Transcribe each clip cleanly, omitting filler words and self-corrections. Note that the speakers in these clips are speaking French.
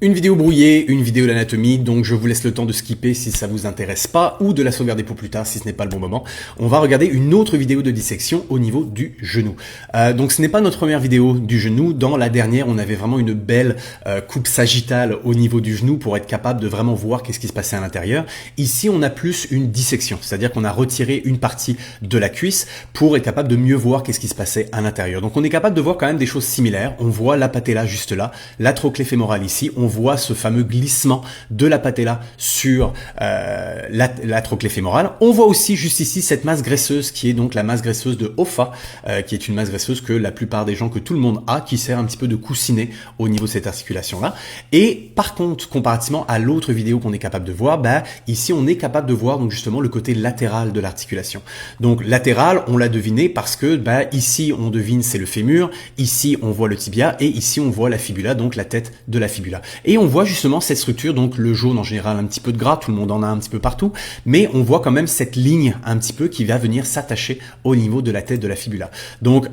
Une vidéo brouillée, une vidéo d'anatomie, donc je vous laisse le temps de skipper si ça vous intéresse pas, ou de la sauvegarder pour plus tard si ce n'est pas le bon moment. On va regarder une autre vidéo de dissection au niveau du genou. Donc ce n'est pas notre première vidéo du genou. Dans la dernière, on avait vraiment une belle coupe sagittale au niveau du genou pour être capable de vraiment voir qu'est-ce qui se passait à l'intérieur. Ici, on a plus une dissection, c'est-à-dire qu'on a retiré une partie de la cuisse pour être capable de mieux voir qu'est-ce qui se passait à l'intérieur. Donc on est capable de voir quand même des choses similaires. On voit la patella juste là, la trochlée fémorale ici. On voit ce fameux glissement de la patella sur la trochlée fémorale. On voit aussi juste ici cette masse graisseuse qui est donc la masse graisseuse de Hoffa, qui est une masse graisseuse que la plupart des gens, que tout le monde a, qui sert un petit peu de coussinet au niveau de cette articulation-là. Et par contre, comparativement à l'autre vidéo qu'on est capable de voir, ici on est capable de voir donc justement le côté latéral de l'articulation. Donc latéral, on l'a deviné parce que ici on devine c'est le fémur, ici on voit le tibia et ici on voit la fibula, donc la tête de la fibula. Et on voit justement cette structure, donc le jaune en général un petit peu de gras, tout le monde en a un petit peu partout, mais on voit quand même cette ligne un petit peu qui va venir s'attacher au niveau de la tête de la fibula. Donc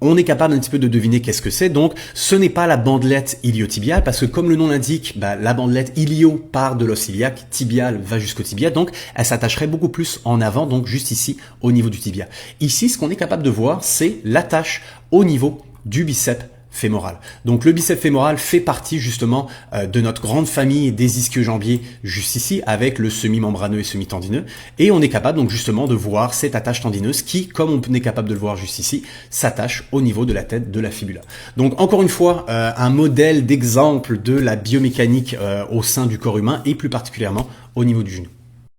on est capable un petit peu de deviner qu'est-ce que c'est. Donc, ce n'est pas la bandelette iliotibiale parce que comme le nom l'indique, la bandelette ilio part de l'os iliaque, tibial va jusqu'au tibia, donc elle s'attacherait beaucoup plus en avant, donc juste ici au niveau du tibia. Ici, ce qu'on est capable de voir, c'est l'attache au niveau du biceps fémoral. Donc le biceps fémoral fait partie justement de notre grande famille des ischio-jambiers juste ici avec le semi-membraneux et semi-tendineux et on est capable donc justement de voir cette attache tendineuse qui, comme on est capable de le voir juste ici, s'attache au niveau de la tête de la fibula. Donc encore une fois, un modèle d'exemple de la biomécanique au sein du corps humain et plus particulièrement au niveau du genou.